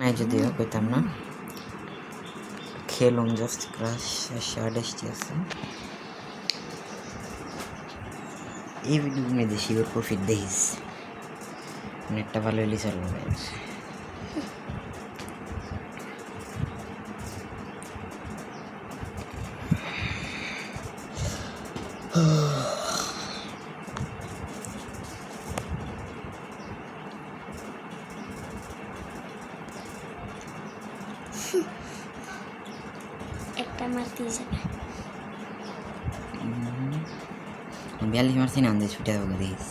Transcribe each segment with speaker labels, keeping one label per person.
Speaker 1: নাই যদিও কইতাম না, খেলুম জাস্ট ক্রাশ শার্ট আছে। এই ভিডিও মেয়েদের শিওর প্রফিট দেখিস, নেটটা ভালো হইলে চলবে।
Speaker 2: একটা মারতেই যাবে।
Speaker 1: 42 মারছি না, আমাদের ছুটে যাবো দেখিস।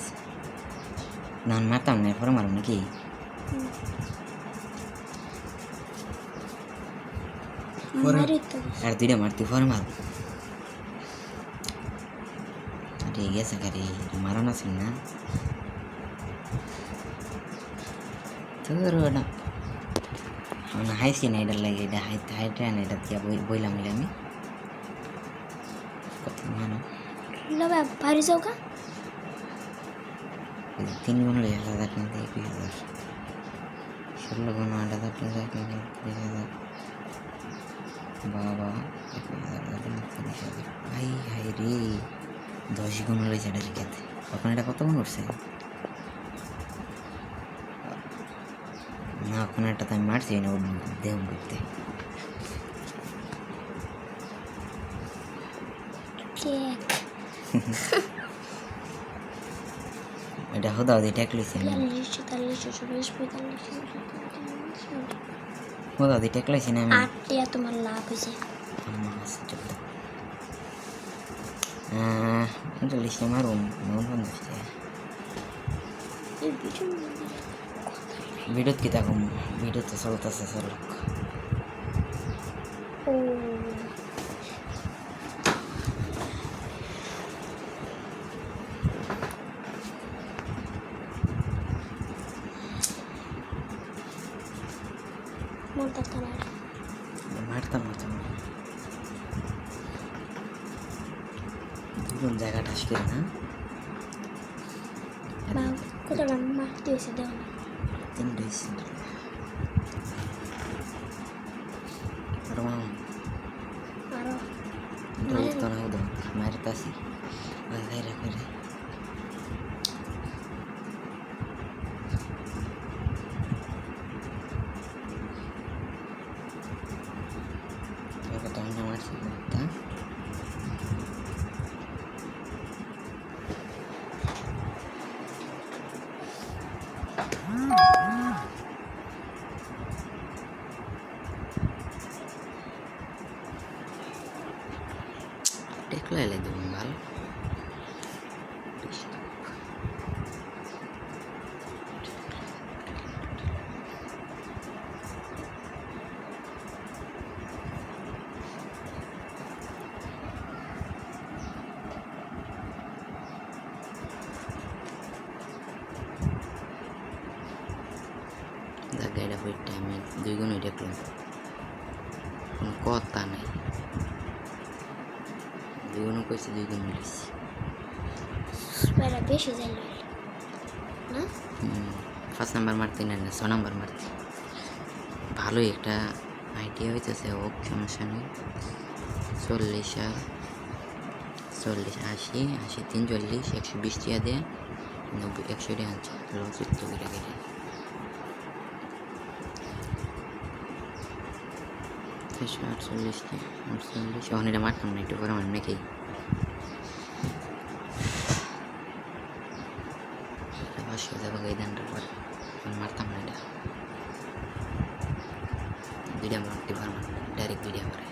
Speaker 1: না মারতাম না, এরপরে মারব নাকি? আর দুইটা মারতে পরে মারব। ঠিক আছে গাড়ি মারো না শুন না তোর না মানে হাইছি না, এটার লাগে এটা হাইটে না, এটা দিয়া বইলাম আমি কত মানো
Speaker 2: ভারী চৌকা
Speaker 1: 3 গুণ 1000 না 20,000 16 গুণ 8,000 20,000 বাবা 1,000 ভাই হাই রে 10 গুণ হলে সেটা রেখেতে এখন এটা কত গুণ উঠছে না, এখন একটা তো আমি মারছি না দেহ করতে। এটা হতো ট্যাক লইছি আমি, হতো ট্যাক লইছি না আমি।
Speaker 2: তোমার লাভ হয়েছে
Speaker 1: 39 মারুম 50 টাকা ভিডিওত কি থাকুম, ভিডিও তো চলতেছে চলুক। মারতাম দুজন জায়গাটা আসবে না
Speaker 2: কোথাও মারতে হয়েছে দেওয়া
Speaker 1: 3 days মারতাছি বাইরে করে মারছি টেকলা এলে দেবো ভালো গাড়িটা বইটা আমি 2 গুণ দেখলাম, কোনো কথা নাই, 2 গুণ কইছি 2 গুণ মিলিছি
Speaker 2: বেশি যাই না
Speaker 1: 5 নাম্বার মারতে না 6 নাম্বার মারতে ভালোই একটা আইডিয়া হইতেছে। হোক সমস্যা নেই। 40 আর 40 80 80 43 120 টাকা দিয়ে 90 100 টাকা আনছে লস তো কেটে কেটে 48 48 এখন এটা মারতাম না, একটু পরে মার নাকি মারতাম না, এটা ভিডিও মারতে পারবো ডাইরেক্ট ভিডিও করে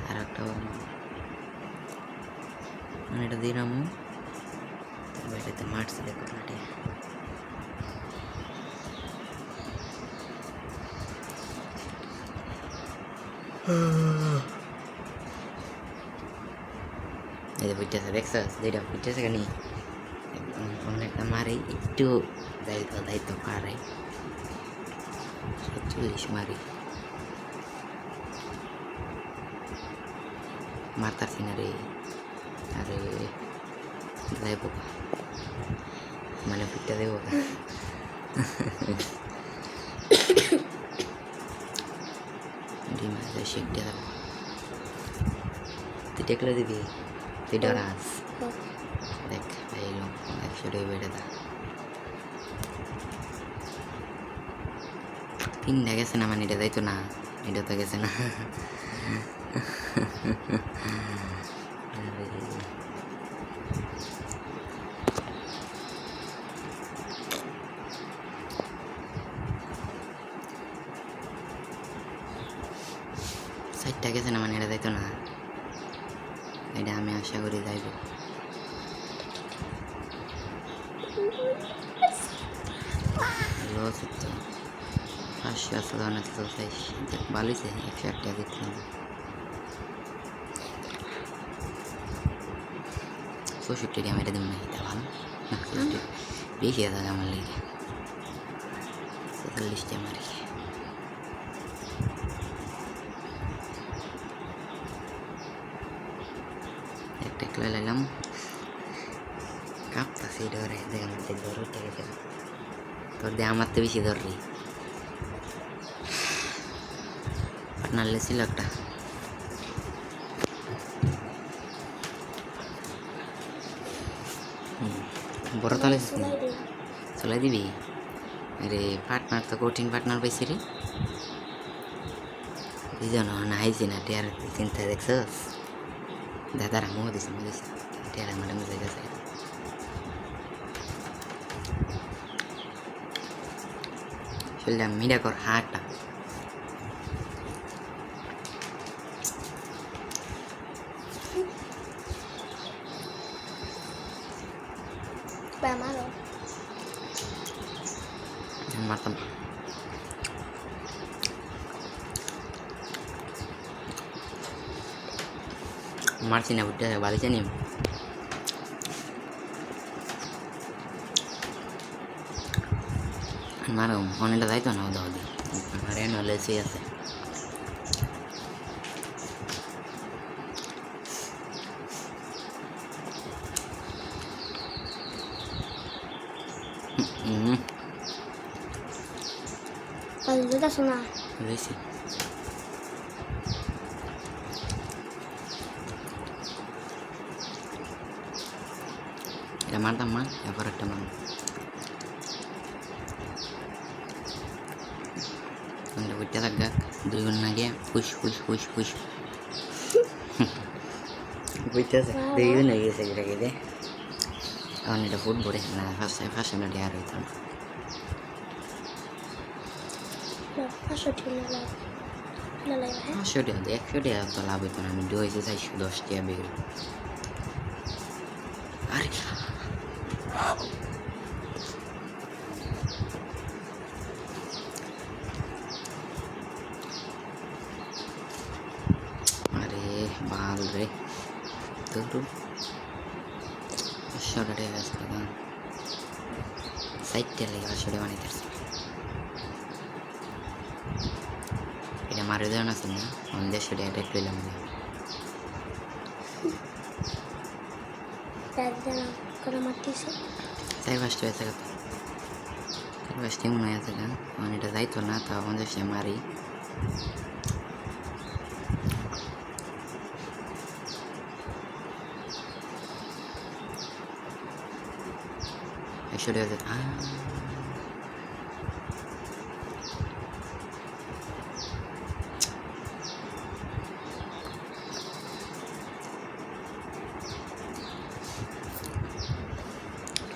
Speaker 1: আর একটা মানে এটা দিলাম এটাতে মারছি দেখো নাটে এই বুঝতেছে দেখছো যেটা বুঝতেছে কেন অনেকটা মারে একটু দায়িত্ব পারে 47 মারি মারতাছি না রে, আরে যাইব মানে পিঠটা দেবো ডিম আছে শিখতে হবে তুই টেকলে দিবি তুই ডরাস দেখ এই লোক 100 টাকা বেড়ে দা 3টা গেছে না মানে এটা যাইতো না এটা তো গেছে না সাইডটা গেছে না মানে এটা যাইতো না এটা আমি আশা করি যাইব লস হচ্ছে 500 আসলে অনেক তো চাই ভালোই চাই 101 টাকা দিতে হবে 64 টাকা আমি এটা দিব না এটা ভালো না 64 বেশি আছে আমার লেগে 40 টাকা মারি একটা খেলা লাইলাম কাঁপতাছি ডরে দেখ আমার দেখ ধর উঠে গেছে তোর দিয়ে আমার তো বেশি ধরলি পার্টনার লেছিল একটা বড় তাহলে চলাই দিবি আরে পার্টনার তো কঠিন পার্টনার পাইছি রে দুজন না হাইছি না টিয়ার চিন্তা দেখছস দাদারা মোহ দিছে টিয়ার আমার মধ্যে গেছে চললে মিডা কর হাটটা
Speaker 2: আমারও
Speaker 1: মারতাম মারছি না বুঝতে বাড়ি জানি মারো অনেকটা যাইতো না ওদা ওদি মারে নলে সে আছে
Speaker 2: যেটা শোনা
Speaker 1: রয়েছি এটা মারতাম মা এরপর একটা মান বুঝতে থাকবে 2 গুণ না গিয়ে ফুস ফুস ফুস ফুস বুঝতেছে 2 গুণ হয়ে গেছে এটা গেলে কারণ এটা ফুট ভরে না ফার্স্ট আমরা ডেয়ার হইতাম
Speaker 2: 500 টাকা লালাই ভাই
Speaker 1: 500 টাকা 100 টাকা তো লাভ হইতো না আমি ডইছে 410 টাকা বের আরে আরে বাল রে তো 500 টাকা আসতো না সাইডটা লাগে 500 টাকা বানাইতে এটা মারে দেওয়া না শুনে আমাদের সেটা একটা পেলাম
Speaker 2: করে মারতেছে
Speaker 1: 4-5টা হয়েছে কথা 4-5টা মনে হয় আছে গান মানে এটা যাইতো না তা আমাদের সে মারি একশো টাকা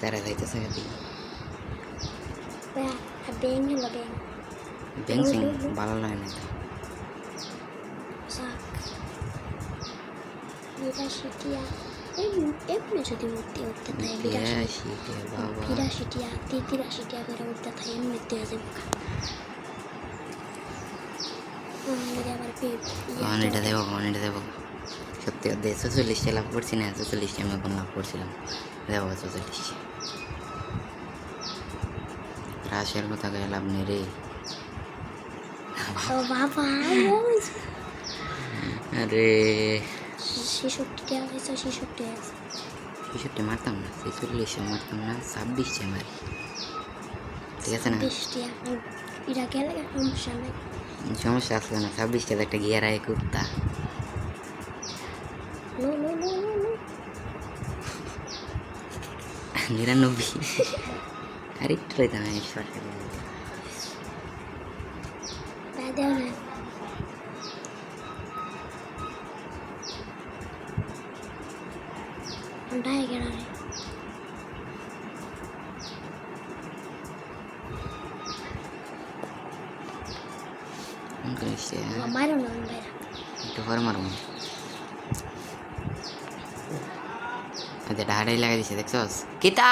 Speaker 1: তারা যাইতেছে গাড়ি
Speaker 2: ব্যাং হলো ব্যাং
Speaker 1: ব্যাংসিং ভালো লাগে না
Speaker 2: শাক বিরাশিটিয়া এমনি যদি উঠতে উঠতে থাকে
Speaker 1: বিরাশিটা বাবা
Speaker 2: বিরাশিটিয়া 83টিয়া করে উঠতে থাকে এমনিতে আছে
Speaker 1: এটা দেবো সত্যি 46টা লাভ করছি না 46টা আমি এখন লাভ করছিলাম দেবো 46 রাশের কথা গায়ে লাভ নেই রে
Speaker 2: বাবা
Speaker 1: আরে
Speaker 2: 66টা হয়েছে 66
Speaker 1: মারতাম না 46 মারতাম না 26 মারি ঠিক আছে না?
Speaker 2: 26 টিয়া এটা গেলে সমস্যা নাই।
Speaker 1: সমস্যা আসলে না, 26 টাকা একটা গিয়ার আয় কুত্তা।
Speaker 2: No no no no no
Speaker 1: 99 আরেকটু রইতাম আমি সরকারি।
Speaker 2: তাই দেও না ঠান্ডায় গেল রে মারো না বাইরা
Speaker 1: একটু পরে মারবো। আচ্ছা ডাহাটাই লাগাই দিছে দেখছস কিতা